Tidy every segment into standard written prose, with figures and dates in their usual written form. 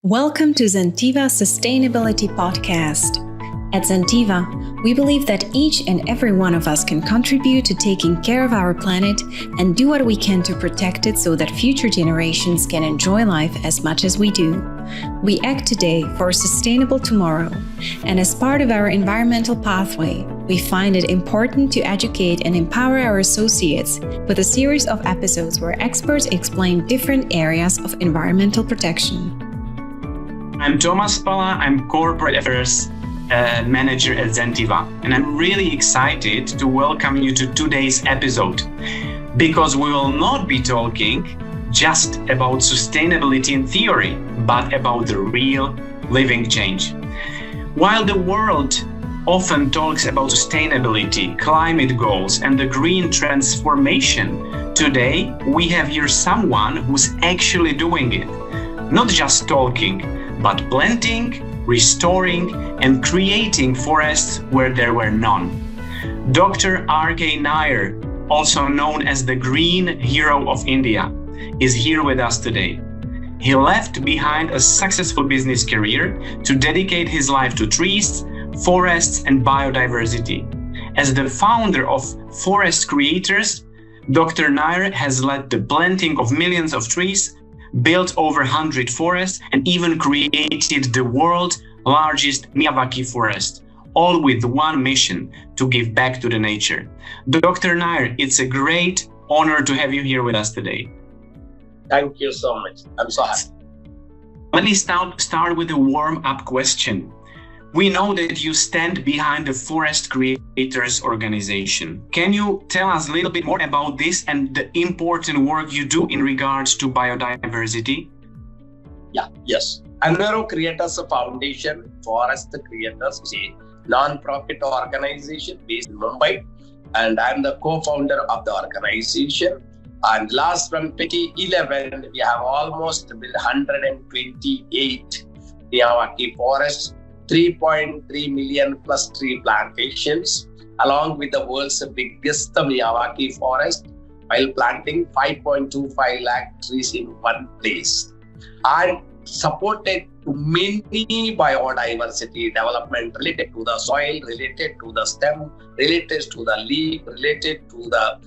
Welcome to Zentiva Sustainability Podcast. At Zentiva, we believe that each and every one of us can contribute to taking care of our planet and do what we can to protect it so that future generations can enjoy life as much as we do. We act today for a sustainable tomorrow, and as part of our environmental pathway, we find it important to educate and empower our associates with a series of episodes where experts explain different areas of environmental protection. I'm Thomas Pala, I'm Corporate Affairs Manager at Zentiva, and I'm really excited to welcome you to today's episode because we will not be talking just about sustainability in theory, but about the real living change. While the world often talks about sustainability, climate goals, and the green transformation, today we have here someone who's actually doing it, not just talking, but planting, restoring, and creating forests where there were none. Dr. RK Nair, also known as the Green Hero of India, is here with us today. He left behind a successful business career to dedicate his life to trees, forests, and biodiversity. As the founder of Forest Creators, Dr. Nair has led the planting of millions of trees, built over 100 forests, and even created the world's largest Miyawaki forest, all with one mission: to give back to the nature. Dr. Nair, it's a great honor to have you here with us today. Thank you so much. I'm so happy. Let me start with a warm-up question. We know that you stand behind the Forest Creators organization. Can you tell us a little bit more about this and the important work you do in regards to biodiversity? Yes. Bangalore Creators Foundation, Forest Creators, is a non-profit organization based in Mumbai, and I'm the co-founder of the organization. And from 2011, we have almost built 128 Miyawaki forests, 3.3 million plus tree plantations, along with the world's biggest Miyawaki forest, while planting 5.25 lakh trees in one place. And supported many biodiversity development related to the soil, related to the stem, related to the leaf, related to the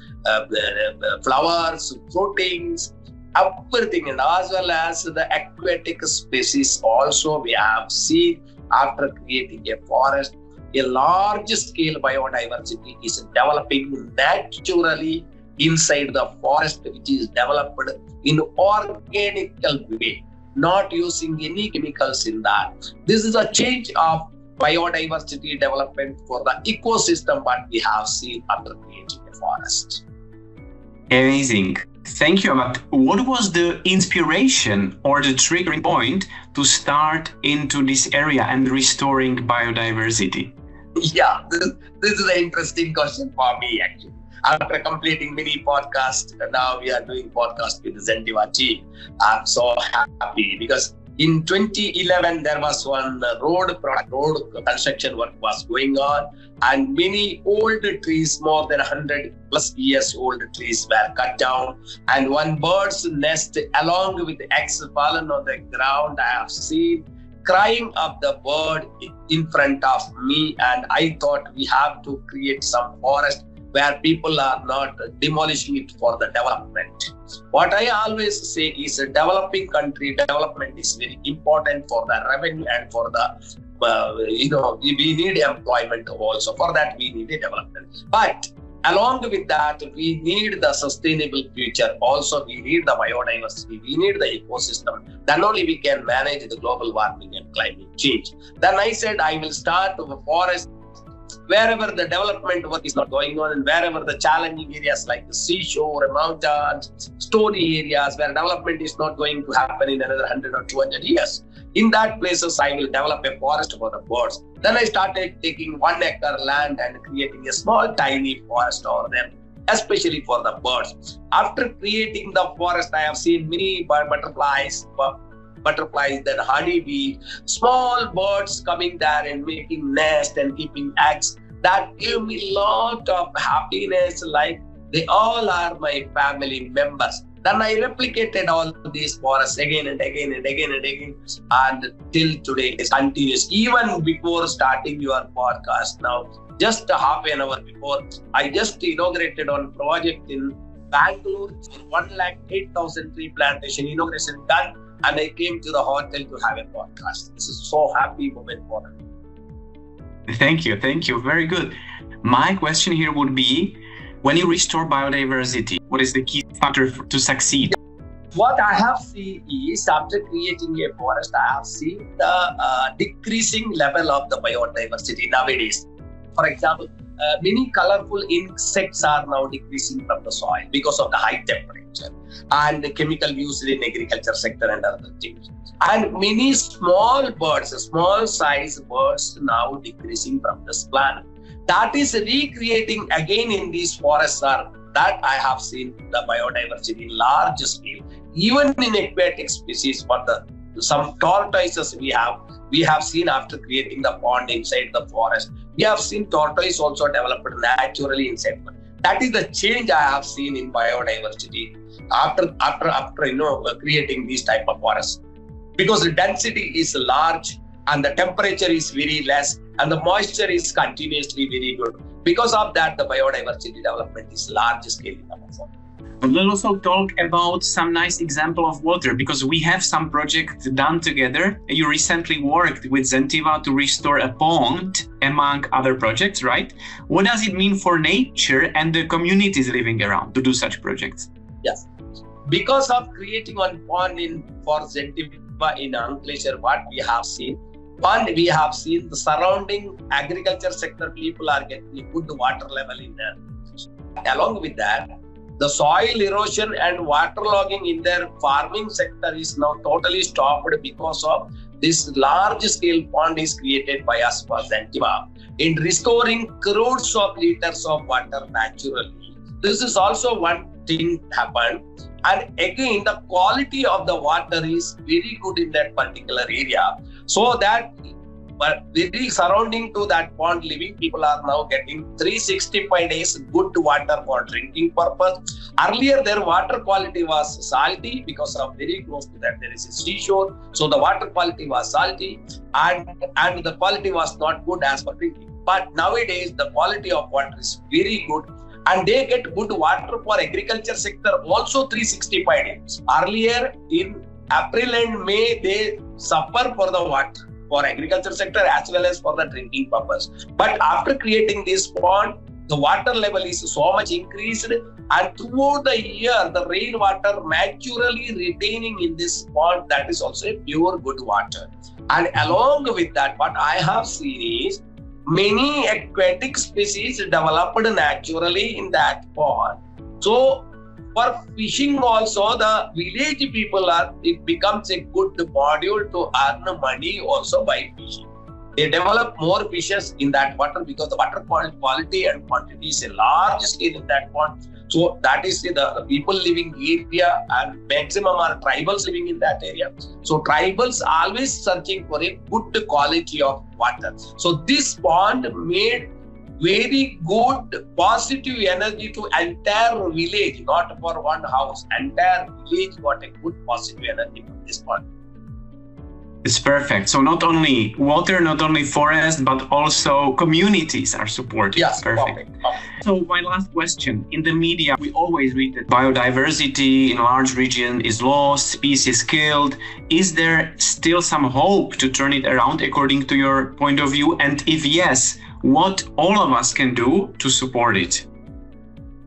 flowers, fruitings, everything, and as well as the aquatic species also we have seen. After creating a forest, a large scale biodiversity is developing naturally inside the forest, which is developed in organic way, not using any chemicals in that. This is a change of biodiversity development for the ecosystem what we have seen after creating a forest. Amazing. Thank you. But what was the inspiration or the triggering point to start into this area and restoring biodiversity? Yeah, this is an interesting question for me actually. After completing many podcasts, now we are doing podcast with the Zentiva team. I'm so happy because in 2011, there was one road construction work was going on, and many old trees, more than 100 plus years old trees were cut down, and one bird's nest along with the eggs fallen on the ground. I have seen crying of the bird in front of me, and I thought we have to create some forest where people are not demolishing it for the development. What I always say is a developing country development is very important for the revenue and for the, we need employment also. For that, we need a development. But along with that, we need the sustainable future. Also, we need the biodiversity. We need the ecosystem. Then only we can manage the global warming and climate change. Then I said, I will start with forest wherever the development work is not going on, and wherever the challenging areas like the seashore, mountains, stony areas where development is not going to happen in another 100 or 200 years. In that places, I will develop a forest for the birds. Then I started taking 1 acre land and creating a small tiny forest over there, especially for the birds. After creating the forest, I have seen many butterflies, then honeybee, small birds coming there and making nest and keeping eggs. That gave me a lot of happiness, like they all are my family members. Then I replicated all these forests again and again and again and again. And till today, it continues. Even before starting your podcast now, just a half an hour before, I just inaugurated on project in Bangalore, 108,000 tree plantation inauguration done. And I came to the hotel to have a podcast. This is so happy moment for me. Thank you. Very good. My question here would be, when you restore biodiversity, what is the key factor to succeed? What I have seen is, after creating a forest, I have seen the decreasing level of the biodiversity nowadays. For example, many colorful insects are now decreasing from the soil because of the high temperature and the chemical used in agriculture sector and other things. And many small birds, small size birds now decreasing from this planet. That is recreating again in these forests that I have seen the biodiversity in large scale. Even in aquatic species, for some tortoises we have seen after creating the pond inside the forest. We have seen tortoise also developed naturally inside. That is the change I have seen in biodiversity after creating these type of forests. Because the density is large and the temperature is very less and the moisture is continuously very good. Because of that, the biodiversity development is large scale in our forest. We'll also talk about some nice example of water, because we have some projects done together. You recently worked with Zentiva to restore a pond, among other projects, right? What does it mean for nature and the communities living around to do such projects? Yes. Because of creating one pond for Zentiva in Ankleshwar, what we have seen, we have seen the surrounding agriculture sector people are getting a good water level in there. Along with that, the soil erosion and waterlogging in their farming sector is now totally stopped because of this large scale pond is created by us for Zentiva in restoring crores of liters of water naturally. This is also one thing happened. And again, the quality of the water is very good in that particular area. So that very surrounding to that pond living people are now getting 365 days good water for drinking purpose. Earlier their water quality was salty because of very close to that there is a seashore. So the water quality was salty and the quality was not good as for drinking. But nowadays the quality of water is very good. And they get good water for agriculture sector also 365 days. Earlier in April and May, they suffer for the water for agriculture sector as well as for the drinking purpose. But after creating this pond, the water level is so much increased and throughout the year, the rainwater naturally retaining in this pond, that is also a pure good water. And along with that, what I have seen is many aquatic species developed naturally in that pond. So for fishing also, the village people it becomes a good module to earn money also by fishing. They develop more fishes in that water because the water quality and quantity is a large scale in that pond. So that is the people living area and maximum are tribals living in that area. So tribals always searching for a good quality of water. So this pond made very good positive energy to entire village, not for one house. Entire village got a good positive energy from this pond. It's perfect. So not only water, not only forest, but also communities are supported. Yes, perfect. So my last question. In the media, we always read that biodiversity in a large region is lost, species killed. Is there still some hope to turn it around according to your point of view? And if yes, what all of us can do to support it?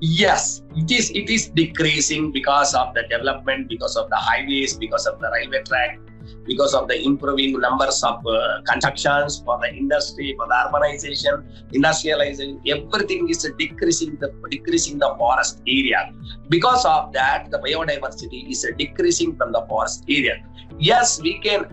Yes, it is decreasing because of the development, because of the highways, because of the railway track, because of the improving numbers of constructions for the industry, for the urbanization, industrialization, everything is decreasing the forest area. Because of that, the biodiversity is decreasing from the forest area. Yes, we can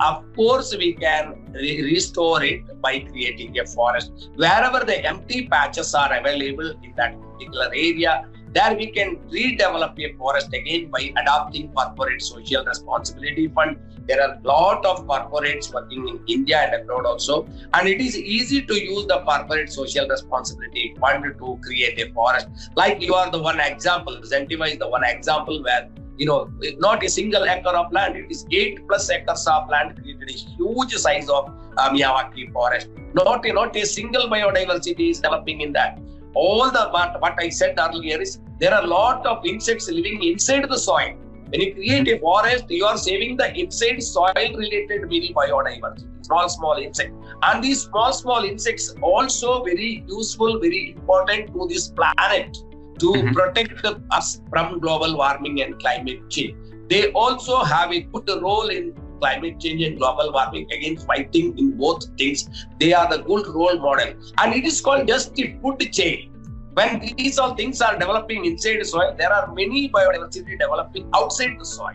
restore it by creating a forest. Wherever the empty patches are available in that particular area, there we can redevelop a forest again by adopting corporate social responsibility fund. There are a lot of corporates working in India and abroad also. And it is easy to use the corporate social responsibility fund to create a forest. Like you are the one example, Zentiva is the one example where not a single acre of land. It is 8+ acres of land created a huge size of Miyawaki forest. Not a single biodiversity is developing in that. All the what I said earlier is there are a lot of insects living inside the soil. When you create a forest, you are saving the inside soil related mini biodiversity, small insects. And these small insects also very useful, very important to this planet to protect us from global warming and climate change. They also have a good role in climate change and global warming, against fighting in both things. They are the good role model. And it is called just a food chain. When these all things are developing inside the soil, there are many biodiversity developing outside the soil.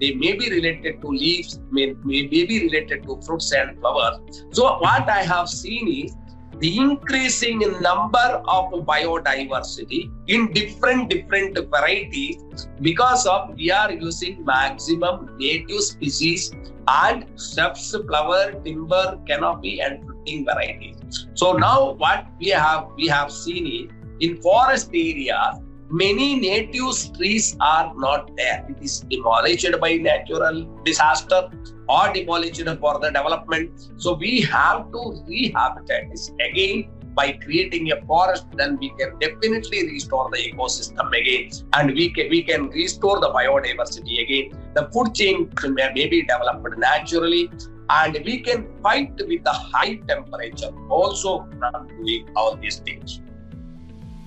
They may be related to leaves, may be related to fruits and flowers. So what I have seen is the increasing number of biodiversity in different varieties because of we are using maximum native species and shrubs, flower, timber, canopy and fruiting varieties. So now what we have seen is in forest areas, many native trees are not there. It is demolished by natural disaster or demolished for the development. So we have to rehabilitate this again by creating a forest. Then we can definitely restore the ecosystem again, and we can restore the biodiversity again. The food chain may be developed naturally, and we can fight with the high temperature also from doing all these things.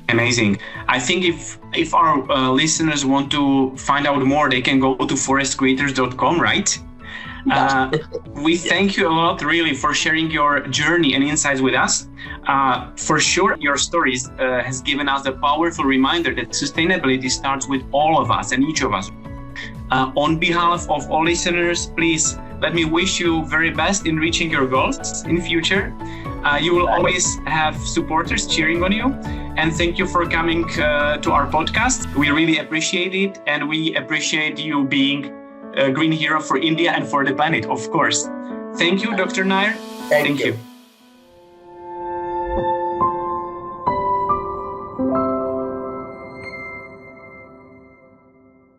Amazing. I think if our listeners want to find out more, they can go to forestcreators.com, right? We thank you a lot, really, for sharing your journey and insights with us. For sure, your stories has given us a powerful reminder that sustainability starts with all of us and each of us. On behalf of all listeners, please let me wish you very best in reaching your goals in future. You will always have supporters cheering on you. And thank you for coming to our podcast. We really appreciate it. And we appreciate you being a green hero for India and for the planet, of course. Thank you, Dr. Nair. Thank you.